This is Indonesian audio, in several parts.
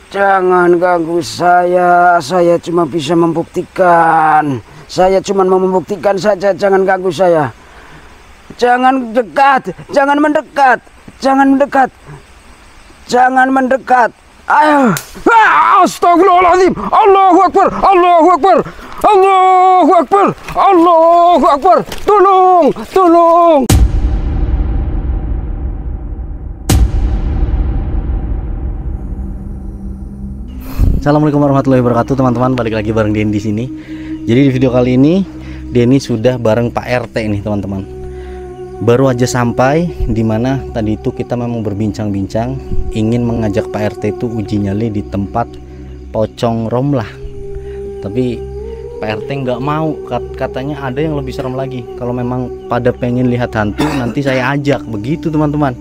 Jangan ganggu saya cuma bisa membuktikan. Saya cuma mau membuktikan saja, jangan ganggu saya. Jangan dekat, jangan mendekat, jangan mendekat. Jangan mendekat. Ayo. Astagfirullahaladzim. Allahu Akbar. Allahu Akbar. Allahu Akbar. Allahu Akbar. Tolong, tolong. Assalamualaikum warahmatullahi wabarakatuh, teman-teman. Balik lagi bareng Denny di sini. Jadi di video kali ini Denny sudah bareng Pak RT nih, teman-teman. Baru aja sampai dimana tadi itu kita memang berbincang-bincang ingin mengajak Pak RT itu uji nyali di tempat pocong Romlah. Tapi Pak RT nggak mau, katanya ada yang lebih serem lagi. Kalau memang pada pengen lihat hantu nanti saya ajak. Begitu, teman-teman.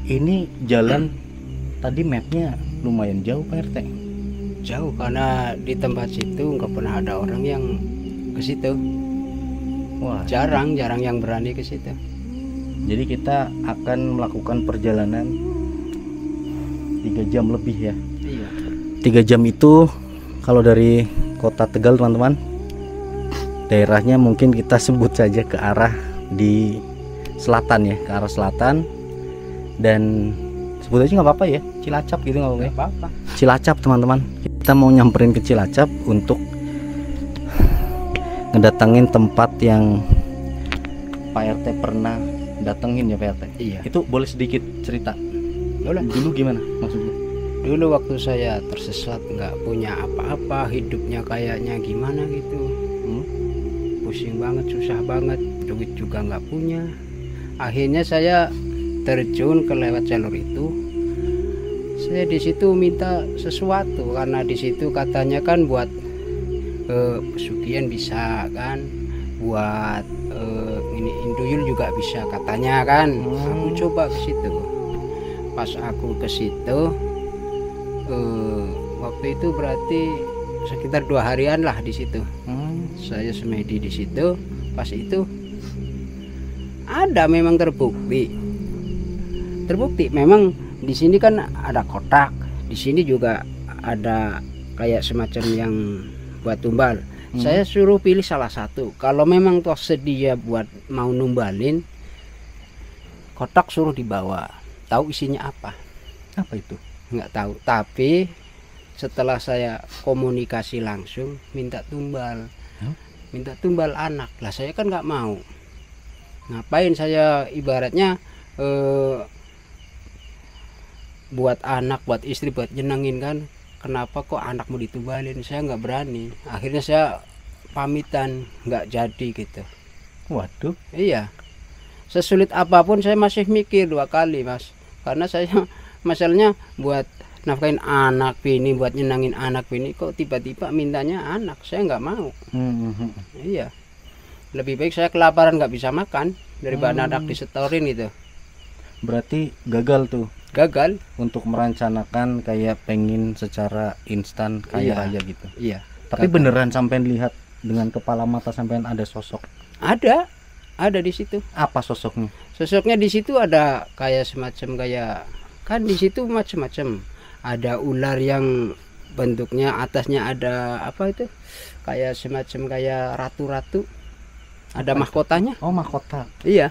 Ini jalan tadi mapnya lumayan jauh, Pak RT. Jauh karena di tempat situ nggak pernah ada orang yang ke situ. Wah, jarang yang berani ke situ. Jadi kita akan melakukan perjalanan 3 jam lebih ya. Iya. 3 jam itu kalau dari kota Tegal, teman-teman. Daerahnya mungkin kita sebut saja ke arah di selatan ya, ke arah selatan. Dan sebut aja nggak apa-apa ya, Cilacap gitu nggak apa-apa. Cilacap, teman-teman. Kita mau nyamperin ke Cilacap untuk ngedatengin tempat yang Pak RT pernah datengin ya, Pak RT. Iya. Itu boleh sedikit cerita? Boleh. Dulu gimana maksudnya? Dulu waktu saya tersesat, nggak punya apa-apa, hidupnya kayaknya gimana gitu. Pusing banget, susah banget, duit juga nggak punya. Akhirnya saya terjun ke lewat jalur itu. Saya di situ minta sesuatu karena di situ katanya kan buat pesugihan bisa kan, buat ini induyul juga bisa katanya kan. Aku coba ke situ. Pas aku ke situ, waktu itu berarti sekitar 2 harian lah di situ. Saya semedi di situ. Pas itu ada memang terbukti memang di sini kan ada kotak, di sini juga ada kayak semacam yang buat tumbal. Saya suruh pilih salah satu. Kalau memang toh sedia buat mau numbalin, kotak suruh dibawa. Tahu isinya apa? Apa itu? Nggak tahu. Tapi setelah saya komunikasi langsung minta tumbal, minta tumbal anak. Lah saya kan nggak mau. Ngapain saya ibaratnya buat anak, buat istri, buat nyenengin kan. Kenapa kok anak mau ditumbalin? Saya nggak berani. Akhirnya saya pamitan, nggak jadi gitu. Waduh. Iya. Sesulit apapun saya masih mikir 2 kali, Mas. Karena saya masalahnya buat nafkahin anak bini, buat nyenengin anak bini, kok tiba-tiba mintanya anak. Saya nggak mau. Iya. Lebih baik saya kelaparan nggak bisa makan daripada anak disetorin itu. Berarti gagal tuh. Gagal untuk merencanakan kayak pengen secara instan kaya aja gitu. Iya. Tapi gagal. Beneran sampai lihat dengan kepala mata sampai ada sosok? Ada di situ. Apa sosoknya? Sosoknya di situ ada kayak semacam kayak kan di situ macam-macam. Ada ular yang bentuknya atasnya ada apa itu? Kayak semacam kayak ratu-ratu. Ada mahkotanya. Oh, mahkota. Iya.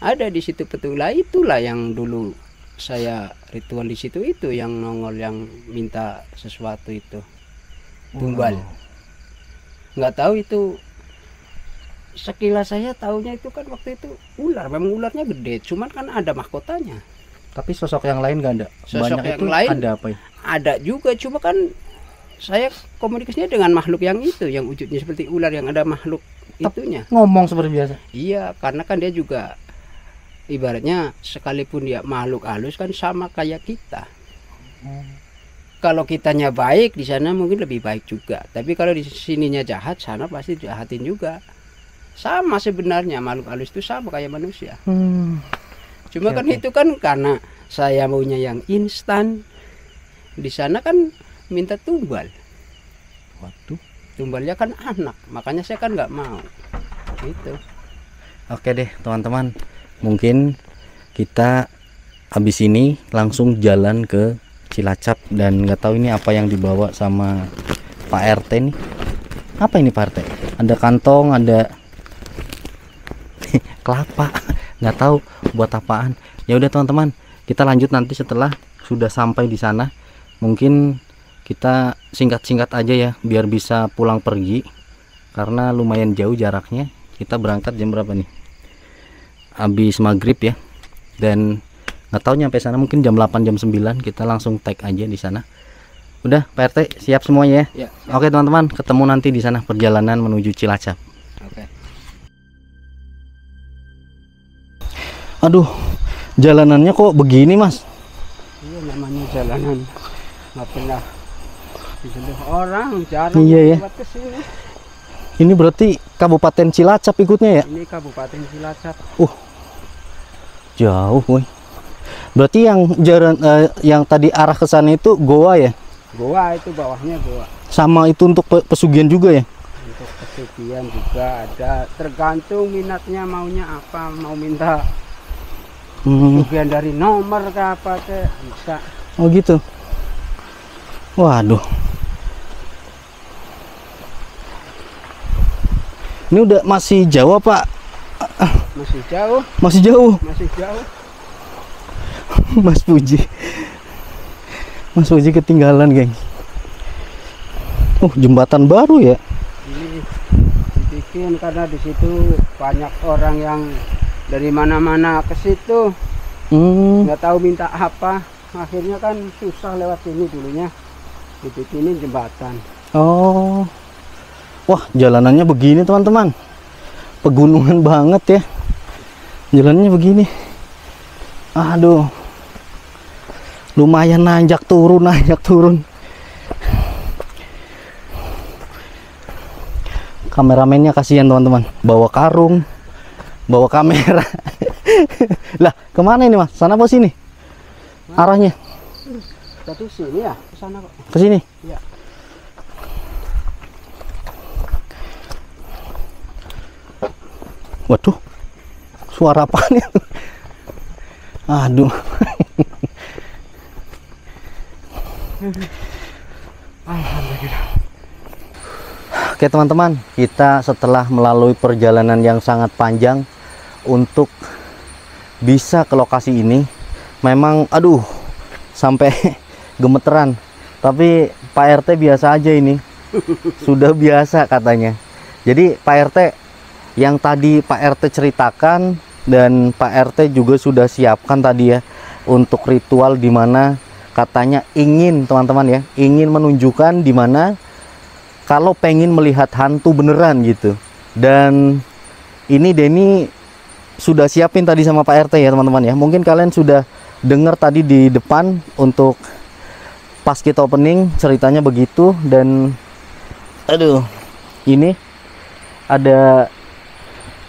Ada di situ betul. Lah itulah yang dulu saya ritual di situ, itu yang nongol, yang minta sesuatu itu tumbal. Nggak tahu itu, sekilas saya tahunya itu kan waktu itu ular, memang ularnya gede, cuman kan ada mahkotanya. Tapi sosok yang lain nggak ada? Sosok banyak yang itu lain ada apa ya? Ada juga, cuma kan saya komunikasinya dengan makhluk yang itu, yang wujudnya seperti ular, yang ada makhluk itunya. Ngomong seperti biasa? Iya, karena kan dia juga ibaratnya sekalipun dia makhluk halus kan sama kayak kita. Kalau kitanya baik di sana mungkin lebih baik juga. Tapi kalau di sininya jahat, sana pasti jahatin juga. Sama sebenarnya, makhluk halus itu sama kayak manusia. Cuma kan itu kan karena saya maunya yang instan. Di sana kan minta tumbal. Waduh. Tumbalnya kan anak, makanya saya kan nggak mau. Gitu. Oke deh, teman-teman. Mungkin kita habis ini langsung jalan ke Cilacap, dan nggak tahu ini apa yang dibawa sama Pak RT nih. Apa ini Pak RT? Ada kantong, ada kelapa, nggak tahu buat apaan. Ya udah teman-teman, kita lanjut nanti setelah sudah sampai di sana. Mungkin kita singkat-singkat aja ya biar bisa pulang pergi, karena lumayan jauh jaraknya. Kita berangkat jam berapa nih? Habis maghrib ya, dan nggak tahu nyampe sana mungkin jam 8 jam 9. Kita langsung tag aja di sana. Udah Pak RT siap semuanya ya? Ya, Oke teman-teman, ketemu nanti di sana perjalanan menuju Cilacap. oke. Aduh, jalanannya kok begini Mas? Iya, namanya jalanan nggak pernah disentuh orang, jarang Iya ya. buat kesini. Ini berarti Kabupaten Cilacap ikutnya ya? Ini Kabupaten Cilacap. Jauh, woy. Berarti yang jalan yang tadi arah ke sana itu goa ya? Goa itu bawahnya goa. Sama itu untuk pesugihan juga ya? Untuk pesugihan juga ada, tergantung minatnya maunya apa, mau minta pesugihan dari nomor ke apa ke bisa. Oh gitu. Waduh. Ini udah masih jauh Pak? Masih jauh, Masih jauh. masih jauh. Mas Puji. Mas Puji ketinggalan, geng. Jembatan baru ya? Ini dibikin karena di situ banyak orang yang dari mana-mana ke situ, nggak tahu minta apa. Akhirnya kan susah lewat sini dulunya. Dibikinin jembatan. Oh. Wah, jalanannya begini, teman-teman. Pegunungan banget ya. Jalannya begini. Aduh. Lumayan nanjak turun, nanjak turun. Kameramennya kasihan teman-teman, bawa karung, bawa kamera. Lah, kemana ini Mas? Sana apa sini? Arahnya? Jadi sini ya, ke sana kok. Ke sini? Iya. Waduh, suara apaan ya? Aduh. Alhamdulillah. Oke teman-teman, kita setelah melalui perjalanan yang sangat panjang untuk bisa ke lokasi ini, memang aduh sampai gemeteran. Tapi Pak RT biasa aja ini, sudah biasa katanya. Jadi Pak RT yang tadi Pak RT ceritakan dan Pak RT juga sudah siapkan tadi ya untuk ritual di mana katanya ingin teman-teman ya, ingin menunjukkan di mana kalau pengen melihat hantu beneran gitu. Dan ini Denny sudah siapin tadi sama Pak RT ya teman-teman ya. Mungkin kalian sudah dengar tadi di depan untuk pas kita opening ceritanya begitu. Dan aduh, ini ada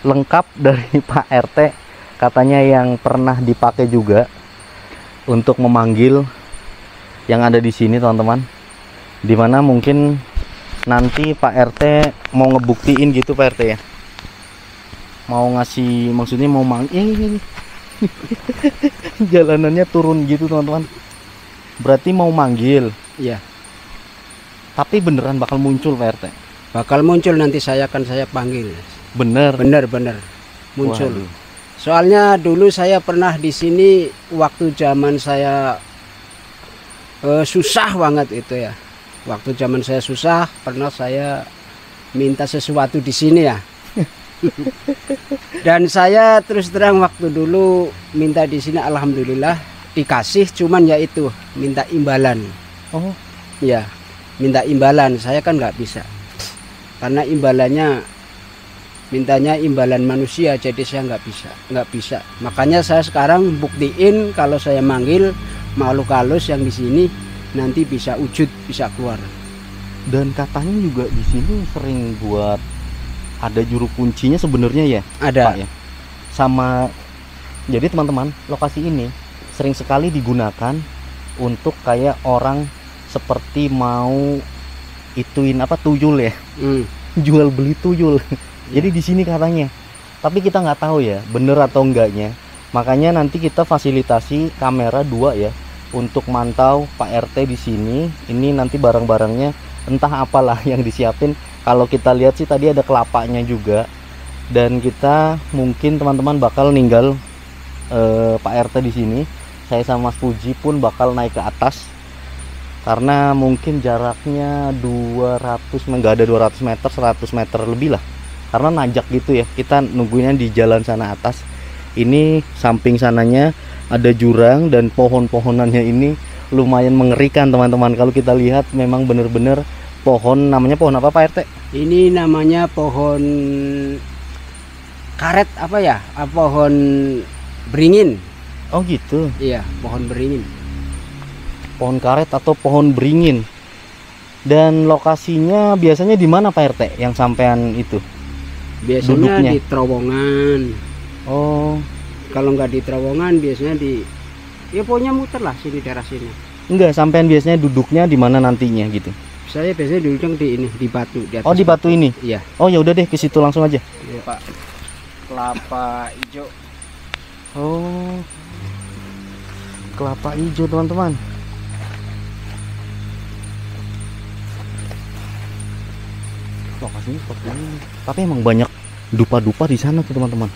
lengkap dari Pak RT katanya yang pernah dipakai juga untuk memanggil yang ada di sini teman-teman, dimana mungkin nanti Pak RT mau ngebuktiin gitu Pak RT ya, mau ngasih, maksudnya mau manggil. Jalanannya turun gitu teman-teman, berarti mau manggil. Iya. Tapi beneran bakal muncul Pak RT? Bakal muncul nanti, saya panggil. Bener? Bener muncul. Waduh. Soalnya dulu saya pernah di sini waktu zaman saya susah banget itu ya. Waktu zaman saya susah, pernah saya minta sesuatu di sini ya. Dan saya terus terang waktu dulu minta di sini, alhamdulillah dikasih, cuman ya itu minta imbalan. Oh ya, minta imbalan. Saya kan nggak bisa, karena imbalannya mintanya imbalan manusia, jadi saya nggak bisa. Makanya saya sekarang buktiin kalau saya manggil makhluk halus yang di sini nanti bisa wujud, bisa keluar. Dan katanya juga di sini sering buat ada juru kuncinya sebenarnya ya? Ada. Pak, ya? Sama, jadi teman-teman, lokasi ini sering sekali digunakan untuk kayak orang seperti mau ituin apa, tuyul ya, jual beli tuyul. Jadi di sini katanya, tapi kita nggak tahu ya bener atau enggaknya. Makanya nanti kita fasilitasi kamera 2 ya untuk mantau Pak RT di sini. Ini nanti barang-barangnya entah apalah yang disiapin. Kalau kita lihat sih tadi ada kelapanya juga. Dan kita mungkin teman-teman bakal ninggal Pak RT di sini. Saya sama Mas Puji pun bakal naik ke atas. Karena mungkin jaraknya 200, enggak ada 200 meter, 100 meter lebih lah. Karena nanjak gitu ya. Kita nungguinnya di jalan sana atas. Ini samping sananya ada jurang dan pohon-pohonannya ini lumayan mengerikan teman-teman. Kalau kita lihat memang benar-benar pohon, namanya pohon apa Pak RT? Ini namanya pohon karet apa ya? Pohon beringin. Oh gitu. Iya, pohon beringin. Pohon karet atau pohon beringin. Dan lokasinya biasanya di mana Pak RT yang sampean itu? Biasanya Duduknya? di terowongan. Oh, Kalau nggak di terowongan biasanya ya pokoknya muter lah sini, daerah sini. enggak, sampean biasanya duduknya di mana nantinya gitu? Saya biasanya duduk di ini, di batu, di atas. Oh, di batu ini. Iya. Oh, ya udah deh, ke situ langsung aja. Iya, Pak. Kelapa hijau. Oh, kelapa hijau teman-teman. Lokasinya seperti ini. Tapi emang banyak dupa-dupa di sana tuh teman-teman.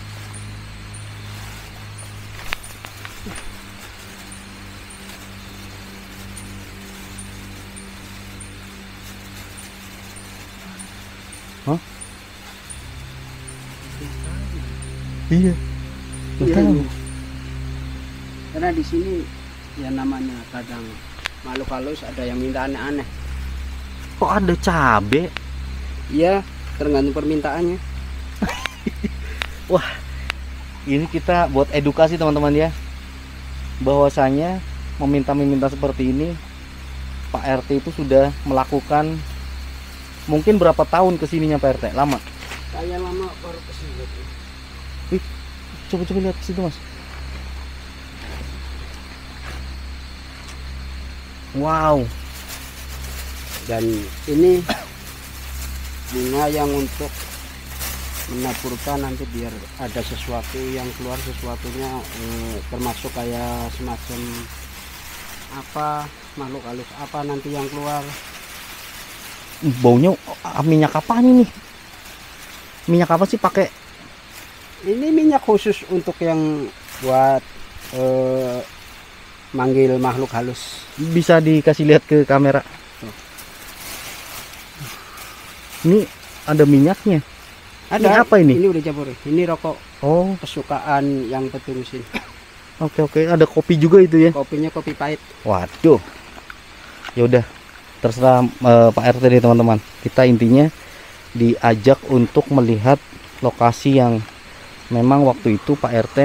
Hah? Iya. Nggak Iya, tahu. iya. Karena di sini ya namanya kadang makhluk halus ada yang minta aneh-aneh. Kok ada cabe? Iya, tergantung permintaannya. Wah, ini kita buat edukasi teman-teman ya, bahwasanya meminta seperti ini Pak RT itu sudah melakukan mungkin berapa tahun kesininya Pak RT? Lama? Saya lama baru kesini. Wih, coba lihat ke situ Mas. Wow. Dan ini bunga yang untuk menaburkan nanti biar ada sesuatu yang keluar, sesuatunya termasuk kayak semacam apa, makhluk halus apa nanti yang keluar. Baunya minyak apa ini nih? Minyak apa sih pakai? Ini minyak khusus untuk yang buat manggil makhluk halus. Bisa dikasih lihat ke kamera. Ini ada minyaknya. Ada. Ini apa ini? Ini udah campur. Ini rokok Oh, kesukaan yang peterusin. oke. Ada kopi juga itu ya. Kopinya kopi pahit. Waduh. Ya udah, terserah Pak RT deh teman-teman. Kita intinya diajak untuk melihat lokasi yang memang waktu itu Pak RT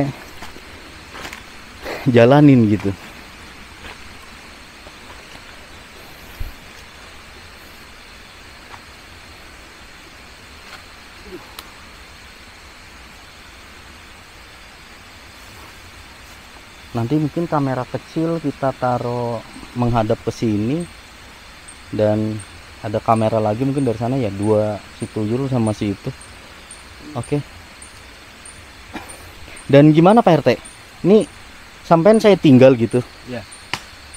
jalanin gitu. Nanti mungkin kamera kecil kita taruh menghadap ke sini, dan ada kamera lagi mungkin dari sana ya, dua, si tuyul sama si itu. Oke. Dan gimana Pak RT? Ini sampean saya tinggal gitu. Ya.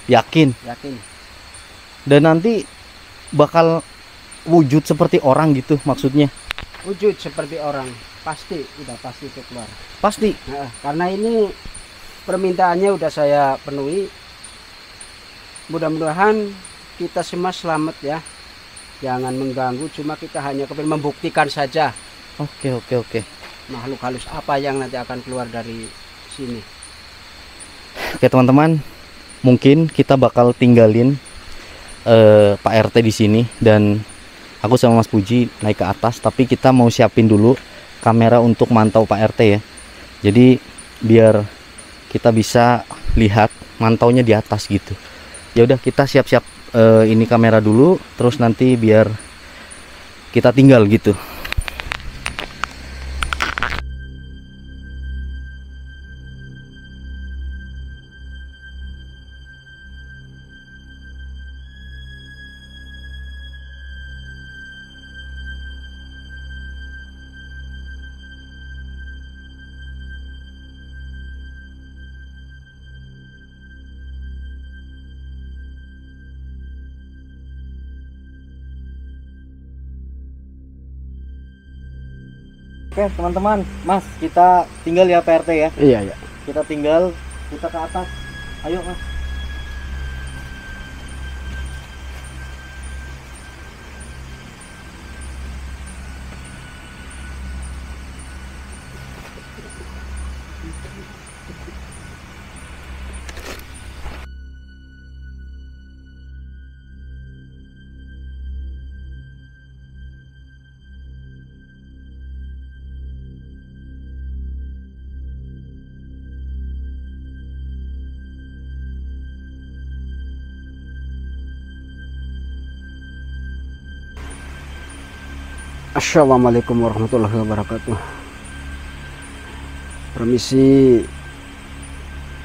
Yakin? Yakin. Dan nanti bakal wujud seperti orang gitu maksudnya? Wujud seperti orang. Pasti, udah pasti itu keluar. Pasti. Nah, karena ini permintaannya udah saya penuhi. Mudah-mudahan kita semua selamat ya. Jangan mengganggu, cuma kita hanya kepingin membuktikan saja Oke. makhluk halus apa yang nanti akan keluar dari sini. Oke teman-teman, mungkin kita bakal tinggalin Pak RT di sini, dan aku sama Mas Puji naik ke atas. Tapi kita mau siapin dulu kamera untuk mantau Pak RT ya. Jadi biar kita bisa lihat mantaunya di atas gitu. Ya udah, kita siap-siap ini kamera dulu, terus nanti biar kita tinggal gitu. Oke teman-teman, Mas, kita tinggal ya Pak RT ya. Iya ya. Kita tinggal, kita ke atas. Ayo Mas. Assalamualaikum warahmatullahi wabarakatuh. Permisi,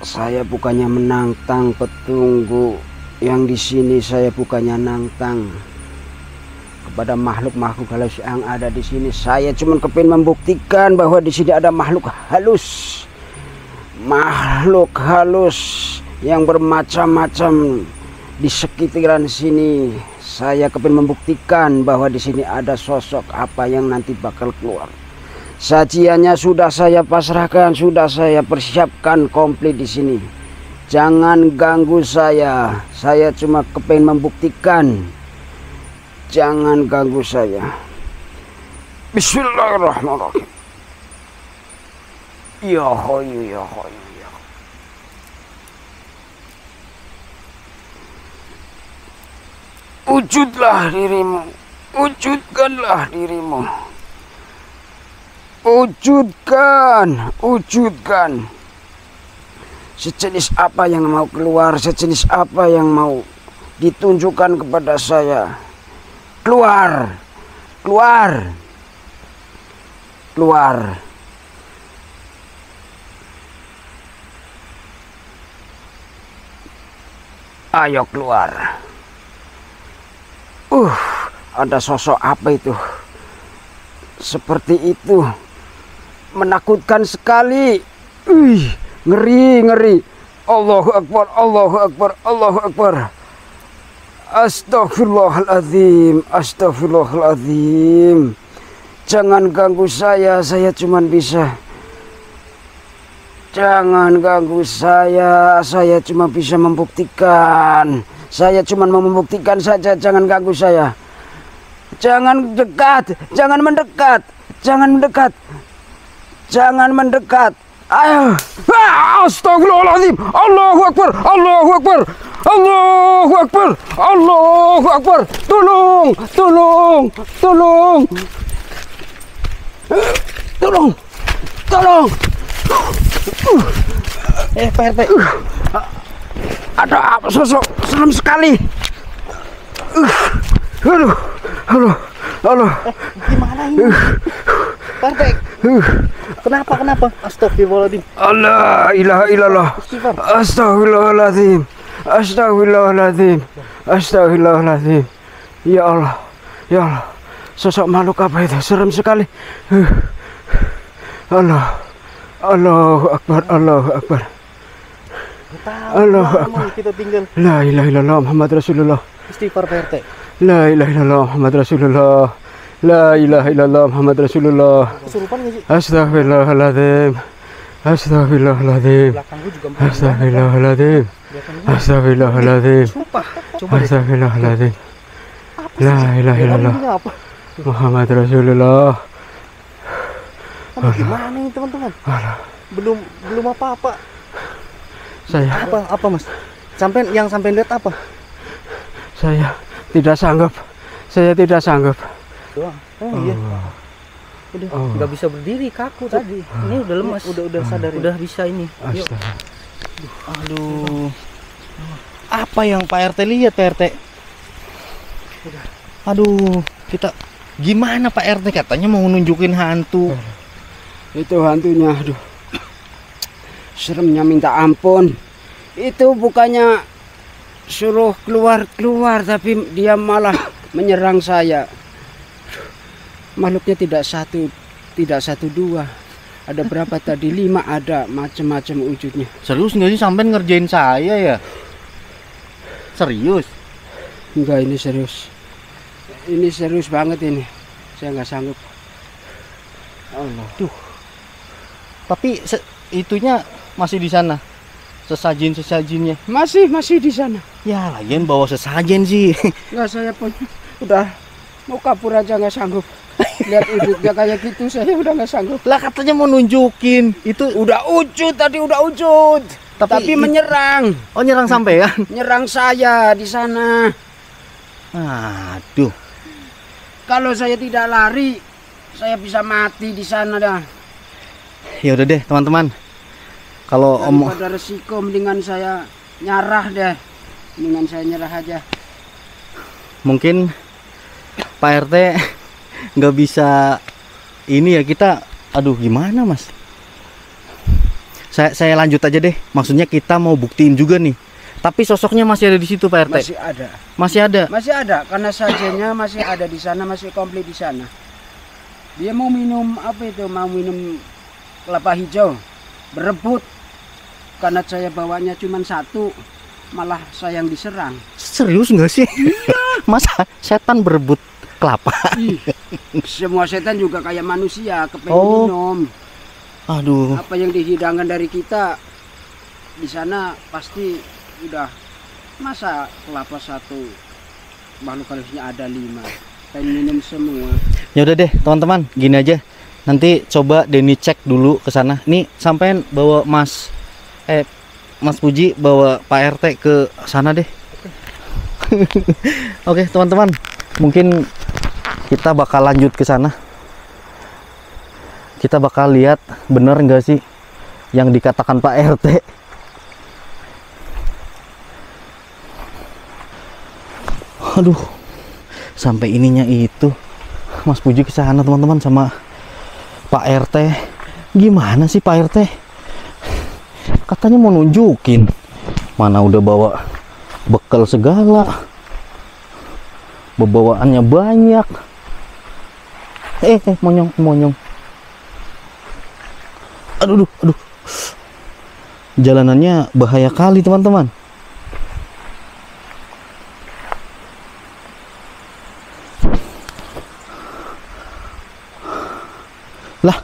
saya bukannya menantang petunggu yang di sini. Saya bukannya nantang kepada makhluk-makhluk halus yang ada di sini. Saya cuma kepingin membuktikan bahwa di sini ada makhluk halus yang bermacam-macam di sekitaran sini. Saya kepingin membuktikan bahwa di sini ada sosok apa yang nanti bakal keluar. Sajiannya sudah saya pasrahkan, sudah saya persiapkan komplit di sini. Jangan ganggu saya. Saya cuma kepingin membuktikan. Jangan ganggu saya. Bismillahirrahmanirrahim. Ya hayyu ya hayyu. Wujudlah dirimu, wujudkanlah dirimu, wujudkan. Sejenis apa yang mau keluar, sejenis apa yang mau ditunjukkan kepada saya. Keluar. Ayo keluar. Ada sosok apa itu? Seperti itu. Menakutkan sekali. Ngeri. Allahu Akbar, Allahu Akbar, Allahu Akbar. Astagfirullahaladzim. Jangan ganggu saya cuman bisa. Jangan ganggu saya cuma bisa membuktikan. Saya cuma mau membuktikan saja, jangan ganggu saya. Jangan dekat, jangan mendekat. Jangan mendekat. Ayo. Astagfirullahaladzim. Allahu Akbar, Allahu Akbar. Allahu Akbar, Allahu Akbar. Tolong. Pak RT. Ada apa sosok serem sekali. Halo. Gimana ini? Pak RT. Kenapa? Astagfirullahaladzim. Allah ilaha illallah. Astagfirullahaladzim. Ya Allah. Sosok makhluk apa itu? Serem sekali. Allahu Akbar. Allahu Akbar. Kita tinggal. La ilaha illallah Muhammad Rasulullah. Istighfar Pak RT. La ilaha illallah Muhammad Rasulullah. La ilaha illallah Muhammad Rasulullah. Kesurupan nggak sih? Astagfirullahaladzim. Belakang gua juga Astagfirullahaladzim. La ilaha illallah Muhammad Rasulullah. Gimana nih teman-teman? Belum apa-apa. Saya Apa Mas? Yang sampai lihat apa? Saya tidak sanggup. Doang. Iya. Udah nggak bisa berdiri, kaku tadi. Ini udah lemas. Udah sadar. Udah bisa ini. Yuk. Aduh. Apa yang Pak RT lihat, Pak RT? Aduh, kita gimana Pak RT, katanya mau nunjukin hantu. Itu hantunya, aduh. Seremnya minta ampun. Itu bukannya suruh keluar, tapi dia malah menyerang saya. Makhluknya tidak satu dua. Ada berapa tadi? 5 ada, macam-macam wujudnya. Serius nggak sih sampai ngerjain saya ya? Serius? Enggak, ini serius. Ini serius banget ini. Saya nggak sanggup. Allah. Tuh. Tapi itunya masih di sana. Sesajen-sesajennya. Masih di sana. Ya, lagian bawa sesajen sih. Nggak, saya pun udah mau kabur aja nggak sanggup. Lihat wujudnya kayak gitu saya udah nggak sanggup. Lah katanya mau nunjukin. Itu Udah wujud tadi, udah wujud. Tapi menyerang. oh nyerang sampai ya? Nyerang saya di sana. Aduh. Kalau saya tidak lari, saya bisa mati di sana dah. Ya udah deh, teman-teman. Kalau Daripada resiko mendingan saya nyerah deh. Mendingan saya nyerah aja. mungkin Pak RT nggak bisa ini ya, kita aduh gimana Mas, saya lanjut aja deh. Maksudnya kita mau buktiin juga nih, tapi sosoknya masih ada di situ Pak RT. Masih ada Karena sajennya masih ada di sana, masih komplit di sana. Dia mau minum apa itu, mau minum kelapa hijau, berebut. Karena saya bawanya cuma satu, malah saya yang diserang. Serius nggak sih? Masa setan berebut kelapa? Semua setan juga kayak manusia, kepengen minum. Aduh. Apa yang dihidangkan dari kita di sana pasti udah, masa kelapa satu makhluk halusnya ada 5, pengen minum semua. Ya udah deh teman-teman, gini aja. Nanti coba Denny cek dulu ke sana. Nih sampein bawa Mas Puji bawa Pak RT ke sana deh. Oke teman-teman, mungkin kita bakal lanjut ke sana. Kita bakal lihat bener nggak sih yang dikatakan Pak RT. Aduh, sampai ininya itu Mas Puji ke sana teman-teman sama Pak RT. Gimana sih Pak RT? Katanya mau nunjukin, mana udah bawa bekal segala, bawaannya banyak. Monyong. Aduh. Jalanannya bahaya kali teman-teman. Lah.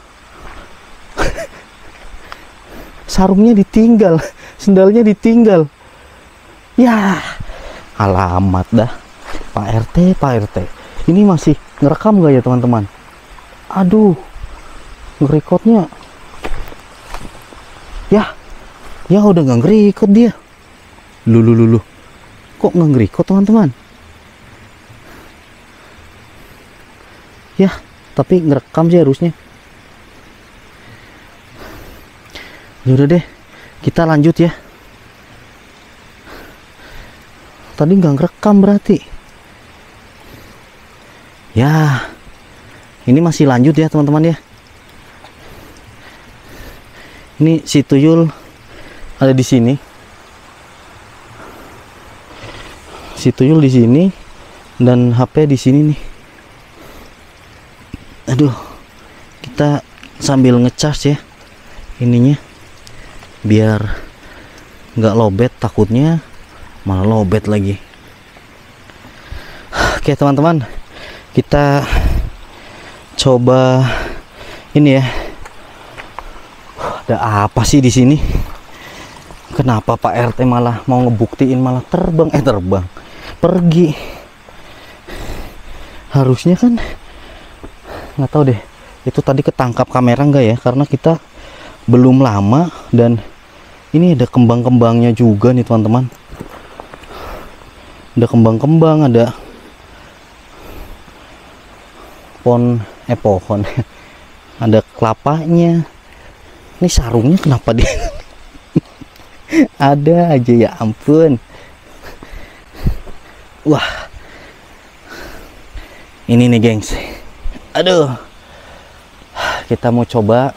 Sarungnya ditinggal, sendalnya ditinggal. Ya, alamat dah. Pak RT. Ini masih ngerekam gak ya teman-teman? Aduh, ngerekodnya. Ya udah nggak ngerekod dia. Lu. Kok nggak ngerekod teman-teman? Ya, tapi ngerekam sih harusnya. Ya udah deh, kita lanjut ya. Tadi nggak ngerekam berarti. Ya, ini masih lanjut ya teman-teman ya. Ini si tuyul ada di sini. Si tuyul di sini dan HP di sini nih. Aduh, kita sambil ngecas ya ininya, biar nggak lobet, takutnya malah lobet lagi. Oke teman-teman, kita coba ini ya. Ada apa sih di sini? Kenapa Pak RT malah mau ngebuktiin malah terbang pergi? Harusnya kan, nggak tahu deh, itu tadi ketangkap kamera nggak ya, karena kita belum lama. Dan ini ada kembang-kembangnya juga nih teman-teman. Ada kembang-kembang, ada pohon ada kelapanya. Ini sarungnya kenapa dia ada aja, ya ampun. Wah, ini nih gengs. Aduh, kita mau coba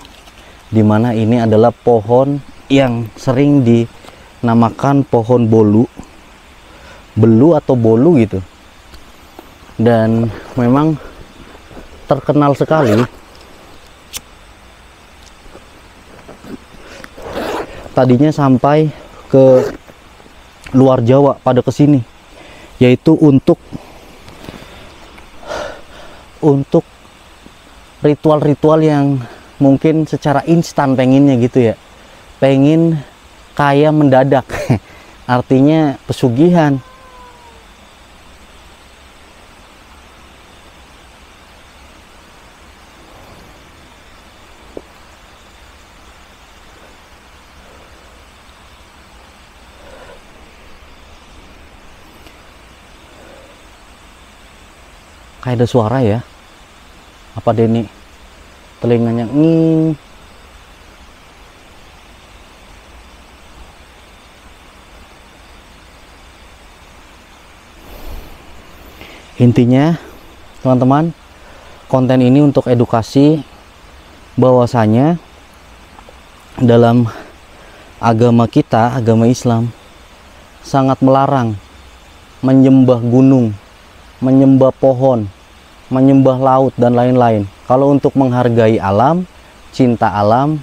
dimana ini adalah pohon yang sering dinamakan pohon bolu atau bolu gitu, dan memang terkenal sekali. Tadinya sampai ke luar Jawa pada kesini, yaitu untuk ritual-ritual yang mungkin secara instan pengennya gitu ya, pengen kaya mendadak. Artinya pesugihan. Kayak ada suara ya. Apa Denny telinganya nging? Intinya teman-teman, konten ini untuk edukasi bahwasanya dalam agama kita, agama Islam, sangat melarang menyembah gunung, menyembah pohon, menyembah laut dan lain-lain. Kalau untuk menghargai alam, cinta alam,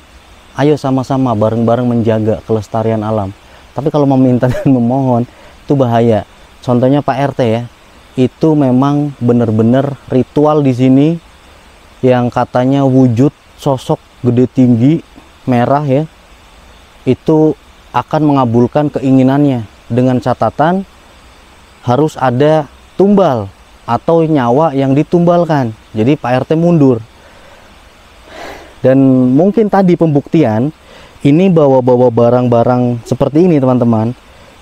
ayo sama-sama bareng-bareng menjaga kelestarian alam. Tapi kalau meminta dan memohon, itu bahaya. Contohnya Pak RT ya, itu memang benar-benar ritual di sini yang katanya wujud sosok gede tinggi merah ya, itu akan mengabulkan keinginannya dengan catatan harus ada tumbal atau nyawa yang ditumbalkan. Jadi Pak RT mundur. Dan mungkin tadi pembuktian ini bawa-bawa barang-barang seperti ini teman-teman,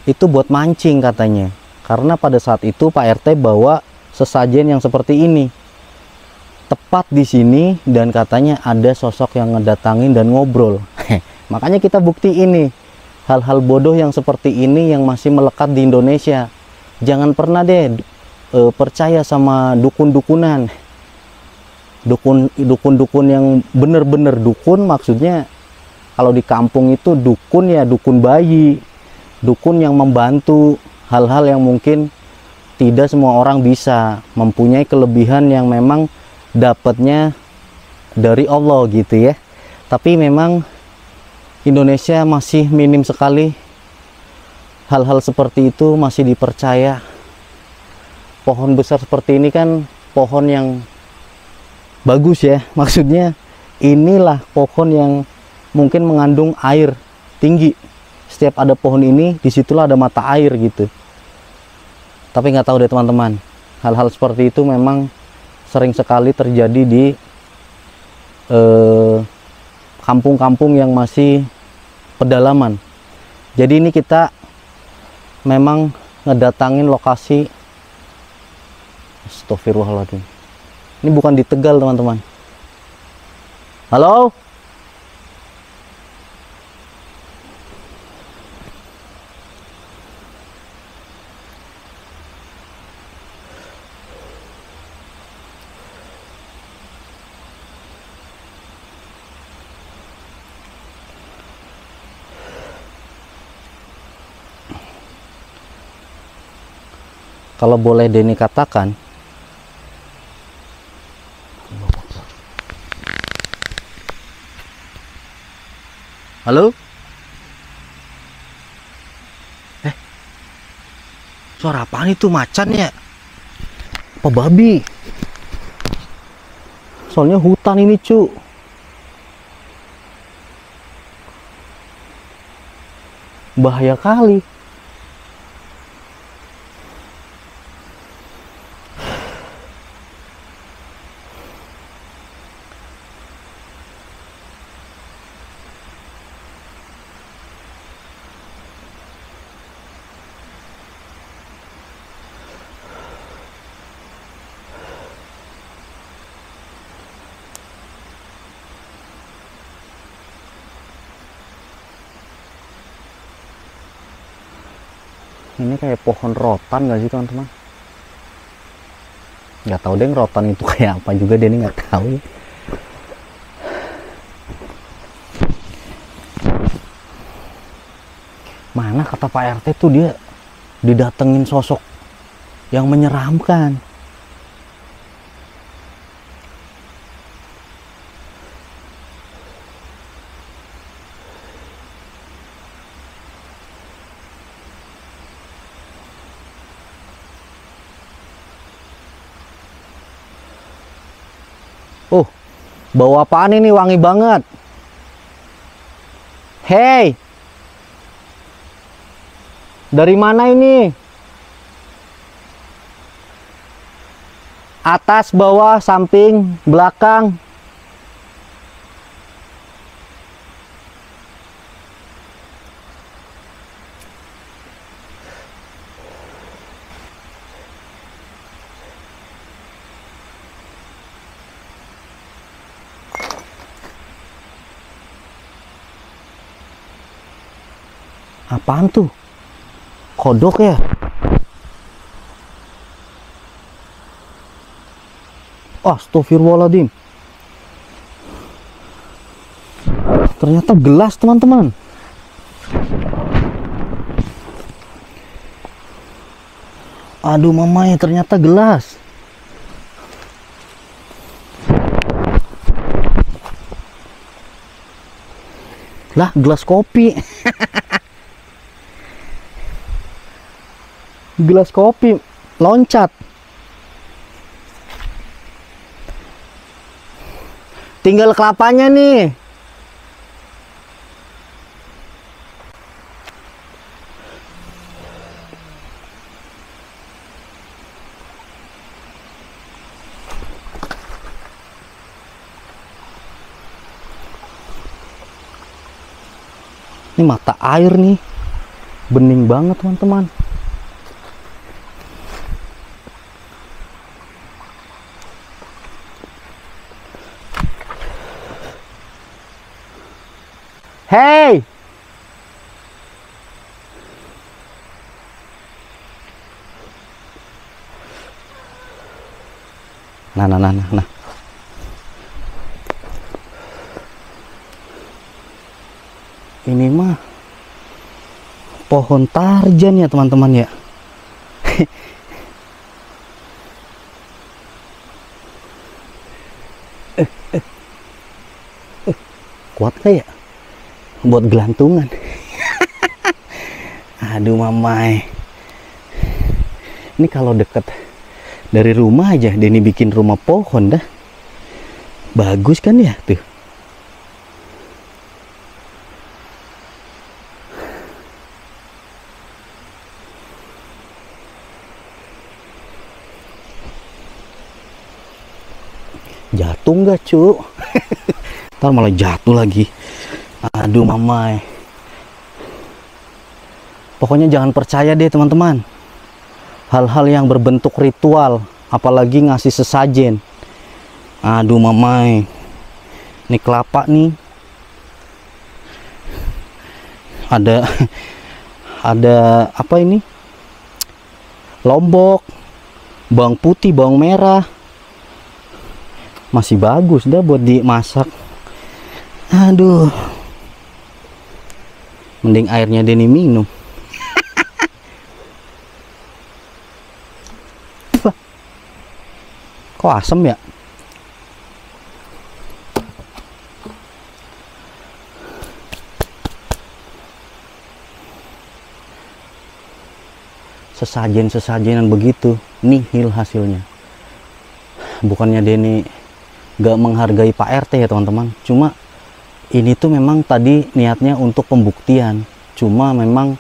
itu buat mancing katanya. Karena pada saat itu Pak RT bawa sesajen yang seperti ini tepat di sini, dan katanya ada sosok yang ngedatangin dan ngobrol. Makanya kita bukti ini hal-hal bodoh yang seperti ini yang masih melekat di Indonesia. Jangan pernah deh percaya sama dukun-dukunan, dukun-dukun yang bener-bener dukun. Maksudnya kalau di kampung itu dukun ya dukun bayi, dukun yang membantu hal-hal yang mungkin tidak semua orang bisa, mempunyai kelebihan yang memang dapatnya dari Allah gitu ya. Tapi memang Indonesia masih minim sekali hal-hal seperti itu masih dipercaya. Pohon besar seperti ini kan pohon yang bagus ya, maksudnya inilah pohon yang mungkin mengandung air tinggi. Setiap ada pohon ini, disitulah ada mata air gitu. Tapi nggak tahu deh teman-teman, hal-hal seperti itu memang sering sekali terjadi di kampung-kampung yang masih pedalaman. Jadi ini kita memang ngedatangin lokasi. Astagfirullahaladzim. Ini bukan di Tegal teman-teman. Halo? Kalau boleh Denny katakan, halo? Suara apaan itu? Macan ya? Apa babi? Soalnya hutan ini cu. Bahaya kali. Ini kayak pohon rotan gak sih teman-teman? Nggak tahu deh rotan itu kayak apa juga, Denny nggak tahu ya. Mana kata Pak RT tuh dia didatengin sosok yang menyeramkan. Oh, Bau apaan ini, wangi banget? Hei, dari mana ini? Atas, bawah, samping, belakang? Apaan tuh? Kodok ya? Astagfirullahaladzim. Ternyata gelas, teman-teman. Aduh mamanya, ternyata gelas. Lah, gelas kopi. Gelas kopi loncat. Tinggal kelapanya nih. Ini mata air nih. Bening banget, teman-teman. Hei, nah. Ini mah pohon tarjan ya, teman-teman ya. Kuat kayak buat gelantungan. Aduh mamai, ini kalau deket dari rumah aja Denny bikin rumah pohon dah. Bagus kan ya tuh. Jatuh nggak cu? Ntar malah jatuh lagi. Aduh mamai. Pokoknya jangan percaya deh teman-teman, hal-hal yang berbentuk ritual, apalagi ngasih sesajen. Aduh mamai. Ini kelapa nih. Ada apa ini? Lombok, bawang putih, bawang merah. Masih bagus dah buat dimasak. Aduh. Mending airnya Denny minum. Kok asem ya? Sesajen-sesajenan begitu, nihil hasilnya. Bukannya Denny gak menghargai Pak RT ya teman-teman. Cuma ini tuh memang tadi niatnya untuk pembuktian. Cuma memang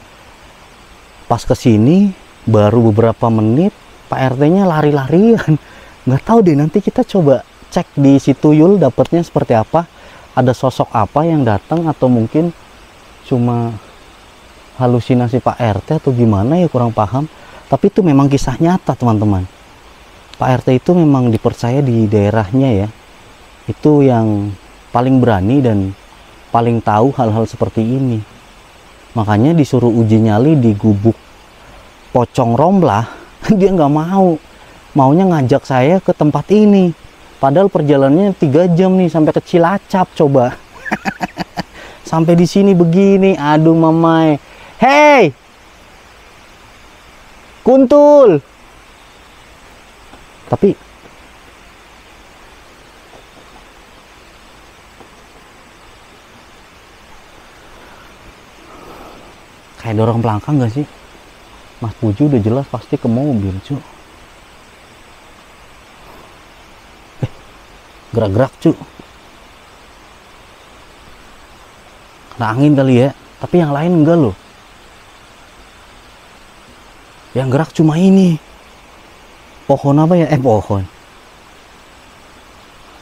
pas kesini baru beberapa menit Pak RT-nya lari-larian. Nggak tahu deh, nanti kita coba cek di situ Yul dapatnya seperti apa. Ada sosok apa yang datang atau mungkin cuma halusinasi Pak RT atau gimana ya, kurang paham. Tapi itu memang kisah nyata teman-teman. Pak RT itu memang dipercaya di daerahnya ya. Itu yang paling berani dan paling tahu hal-hal seperti ini. Makanya disuruh uji nyali di gubuk Pocong Romblah, dia nggak mau. Maunya ngajak saya ke tempat ini. Padahal perjalanannya 3 jam nih sampai ke Cilacap coba. Sampai di sini begini, aduh mamai. Hei, kuntul. Tapi kayak dorong belakang gak sih? Mas Puju udah jelas pasti ke mobil cu. Gerak-gerak cu. Ada angin kali ya, tapi yang lain enggak loh. Yang gerak cuma ini. Pohon apa ya? Pohon.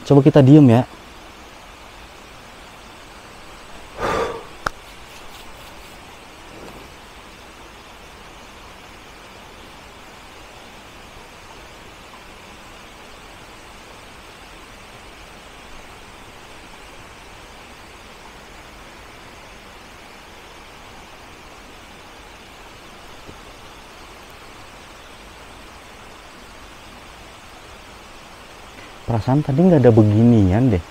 Coba kita diem ya. Perasaan tadi nggak ada beginian deh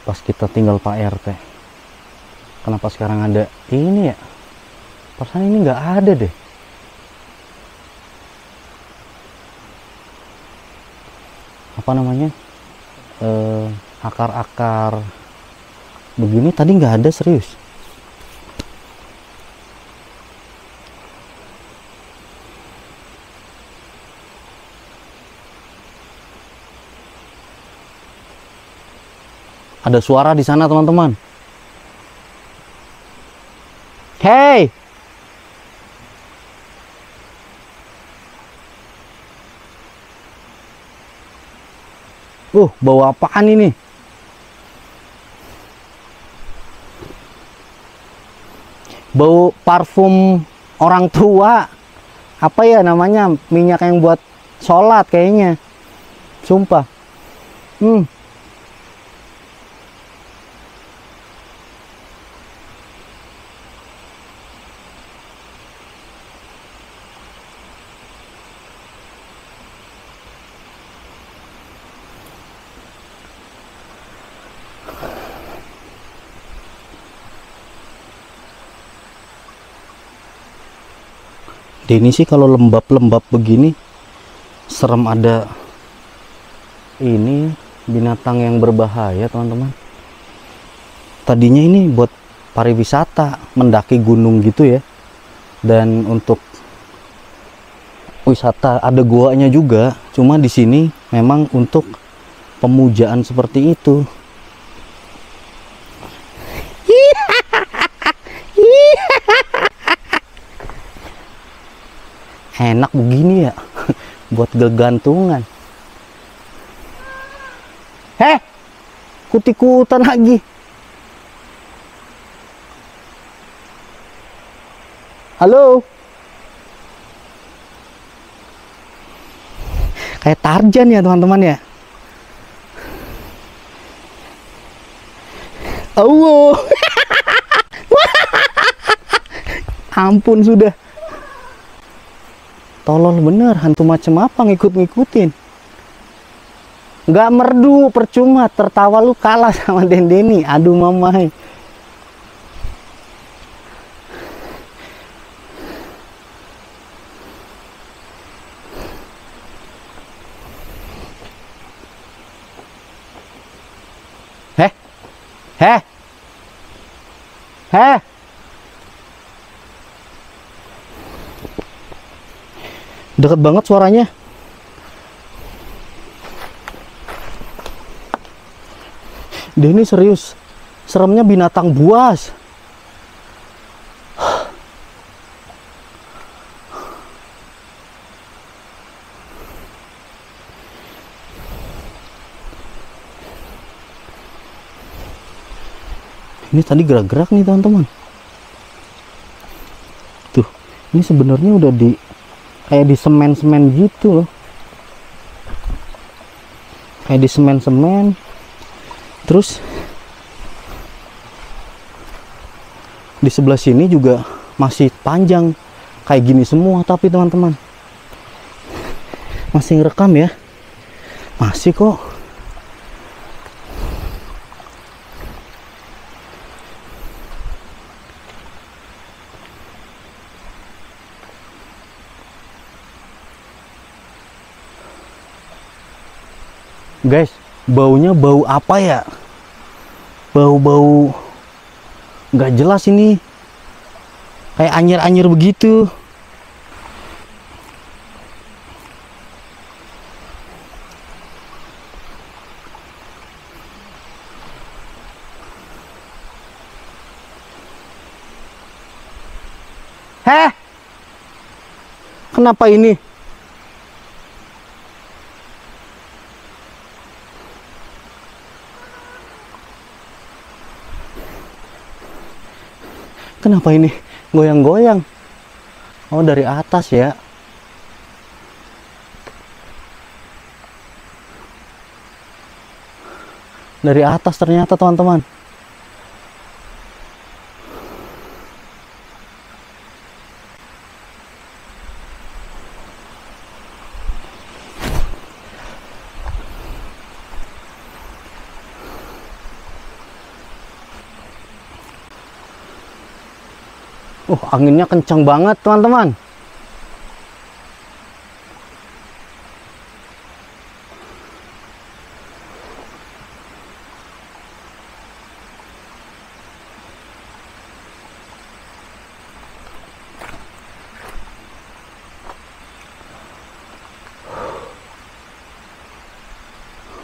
pas kita tinggal Pak RT. Kenapa sekarang ada ini ya? Perasaan ini nggak ada deh. Apa namanya, akar-akar begini tadi nggak ada, serius. Ada suara di sana teman-teman. Hey, bau apaan ini? Bau parfum orang tua. Apa ya namanya? Minyak yang buat sholat kayaknya. Sumpah. Ini sih kalau lembab-lembab begini serem, ada ini binatang yang berbahaya teman-teman. Tadinya ini buat pariwisata, mendaki gunung gitu ya, dan untuk wisata, ada goanya juga. Cuma di sini memang untuk pemujaan seperti itu. Enak begini ya buat gegantungan. Ikut-ikutan lagi. Halo, kayak Tarzan ya teman-teman ya. Allah. Ampun sudah. Tolol bener, hantu macam apa ngikut-ngikutin. Nggak merdu, percuma, tertawa lu kalah sama Dendeni. Aduh mamai. Deket banget suaranya. Dia ini serius. Seremnya binatang buas. Ini tadi gerak-gerak nih teman-teman. Tuh, ini sebenarnya udah kayak di semen-semen gitu loh. Kayak di semen-semen. Terus di sebelah sini juga masih panjang kayak gini semua, tapi teman-teman masih ngerekam ya. Masih kok. Guys, baunya bau apa ya? Bau-bau nggak jelas ini. Kayak anyir-anyir begitu. Heh, kenapa ini? Kenapa ini goyang-goyang? Oh, dari atas ya. Dari atas ternyata, teman-teman. Anginnya kencang banget, teman-teman.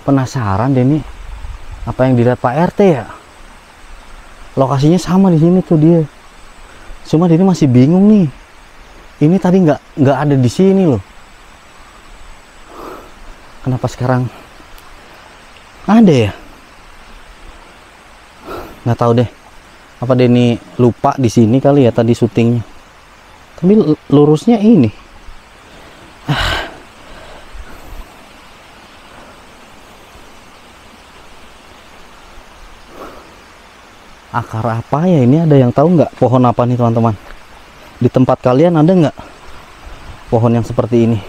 Penasaran deh nih, apa yang dilihat Pak RT ya? Lokasinya sama di sini tuh dia. Cuma dia masih bingung nih. Ini tadi nggak ada di sini loh. Kenapa sekarang ada ya? Nggak tahu deh. Apa Denny lupa di sini kali ya tadi syutingnya. Tapi lurusnya ini. Akar apa ya ini? Ada yang tahu nggak pohon apa nih, teman-teman? Di tempat kalian ada nggak pohon yang seperti ini?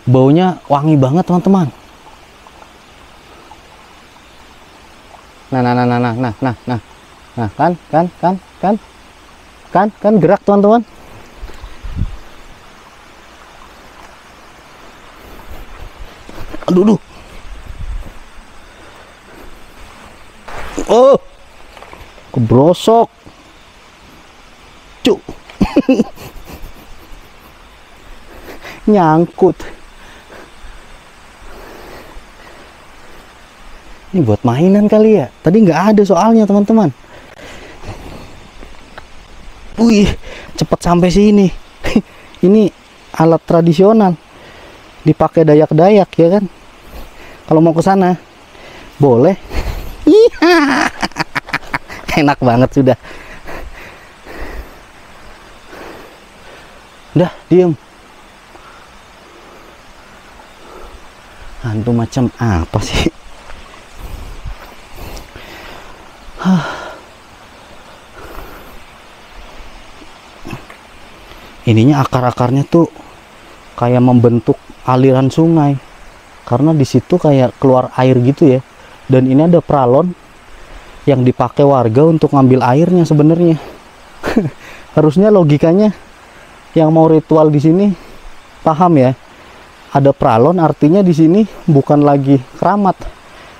Baunya wangi banget, teman-teman. Nah, kan gerak, teman-teman. Aduh. Oh, kebrosok. Cuk. Nyangkut. Ini buat mainan kali ya. Tadi nggak ada soalnya, teman-teman. Wih, cepet sampai sini. Ini alat tradisional. Dipakai Dayak-Dayak ya kan. Kalau mau ke sana, boleh. Enak banget sudah. Udah, diem. Hantu macam apa sih? Ininya akar-akarnya tuh kayak membentuk aliran sungai, karena di situ kayak keluar air gitu ya. Dan ini ada pralon yang dipakai warga untuk ngambil airnya sebenarnya. Harusnya logikanya yang mau ritual di sini paham ya. Ada pralon artinya di sini bukan lagi keramat,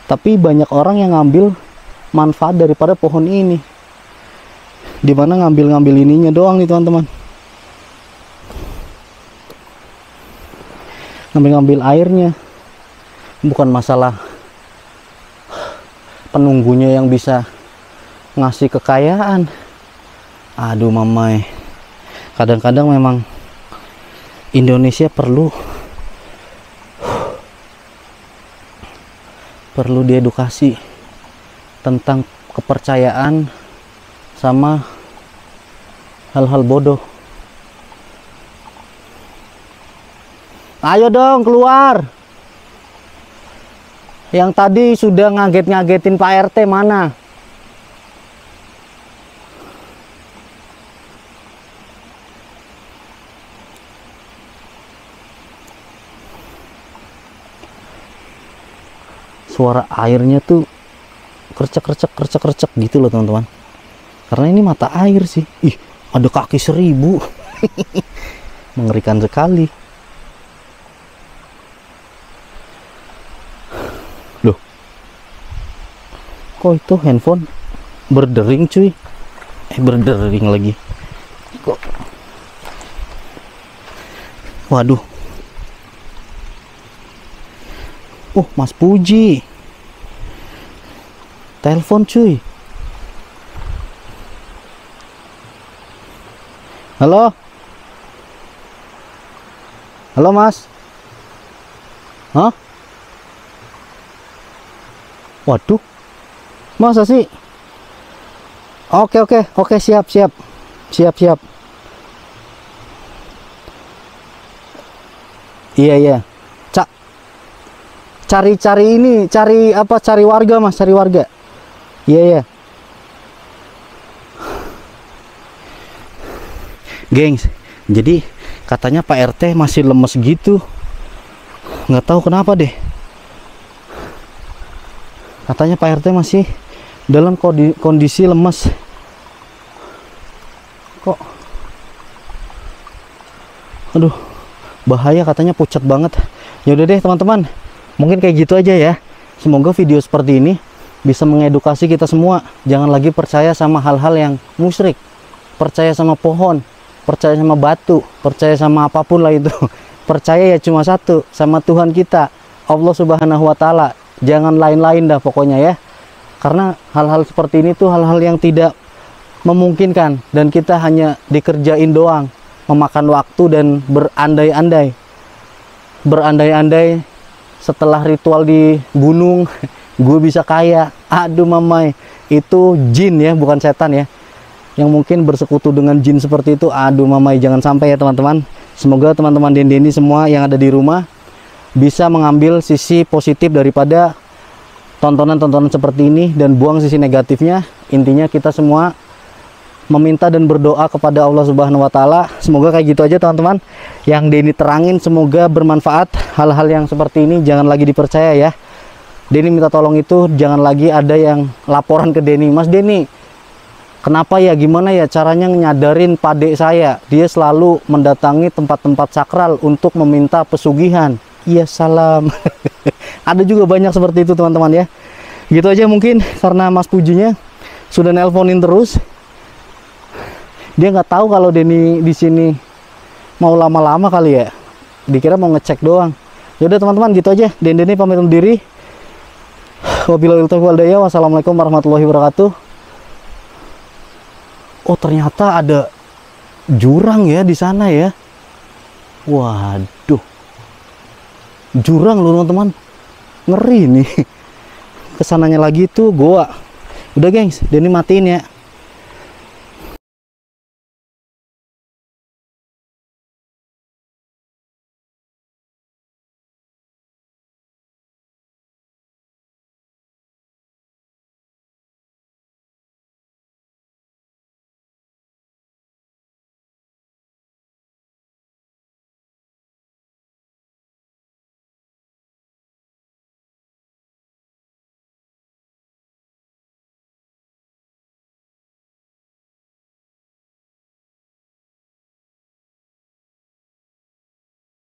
tapi banyak orang yang ngambil manfaat daripada pohon ini. Dimana ngambil ininya doang nih, teman-teman. Ngambil airnya, bukan masalah penunggunya yang bisa ngasih kekayaan. Aduh mamai, kadang-kadang memang Indonesia perlu diedukasi tentang kepercayaan sama hal-hal bodoh. Ayo dong keluar. Yang tadi sudah ngagetin Pak RT mana? Suara airnya tuh kercek gitu loh, teman-teman. Karena ini mata air sih. Ih, ada kaki 1000. mengerikan sekali. Loh, kok itu handphone berdering cuy? Berdering lagi kok. Waduh. Oh, Mas Puji telepon cuy. Halo, halo Mas. Hah? Waduh, masa sih? Oke, siap. Iya. Cari ini, cari apa? Cari warga Mas, cari warga. Iya. Gengs, jadi katanya Pak RT masih lemes gitu. Nggak tahu kenapa deh. Katanya Pak RT masih dalam kondisi lemes. Kok? Aduh, bahaya, katanya pucat banget. Ya udah deh teman-teman, mungkin kayak gitu aja ya. Semoga video seperti ini bisa mengedukasi kita semua. Jangan lagi percaya sama hal-hal yang musyrik. Percaya sama pohon, percaya sama batu, percaya sama apapun lah itu. Percaya ya cuma satu, sama Tuhan kita, Allah Subhanahu wa Ta'ala. Jangan lain-lain dah pokoknya ya. Karena hal-hal seperti ini tuh hal-hal yang tidak memungkinkan, dan kita hanya dikerjain doang, memakan waktu dan berandai-andai setelah ritual di gunung gue bisa kaya. Aduh mamai, itu jin ya, bukan setan ya, yang mungkin bersekutu dengan jin seperti itu. Aduh mamai, jangan sampai ya teman-teman. Semoga teman-teman Dendi semua yang ada di rumah bisa mengambil sisi positif daripada tontonan-tontonan seperti ini dan buang sisi negatifnya. Intinya kita semua meminta dan berdoa kepada Allah Subhanahu wa Ta'ala. Semoga kayak gitu aja teman-teman yang Denny terangin, semoga bermanfaat. Hal-hal yang seperti ini jangan lagi dipercaya ya. Denny minta tolong itu jangan lagi ada yang laporan ke Denny, Mas Denny, kenapa ya, gimana ya caranya nyadarin pade saya, dia selalu mendatangi tempat-tempat sakral untuk meminta pesugihan. Iya salam. Ada juga banyak seperti itu teman-teman ya. Gitu aja mungkin, karena Mas Pujinya sudah nelponin terus. Dia nggak tahu kalau Denny di sini mau lama-lama kali ya. Dikira mau ngecek doang. Yaudah teman-teman, gitu aja. Denny pamit undur diri. Wabillahi taufiq wal hidayah. Wassalamualaikum warahmatullahi wabarakatuh. Oh, ternyata ada jurang ya di sana ya. Waduh. Jurang loh teman-teman. Ngeri nih. Kesananya lagi tuh goa. Udah gengs, Denny matiin ya.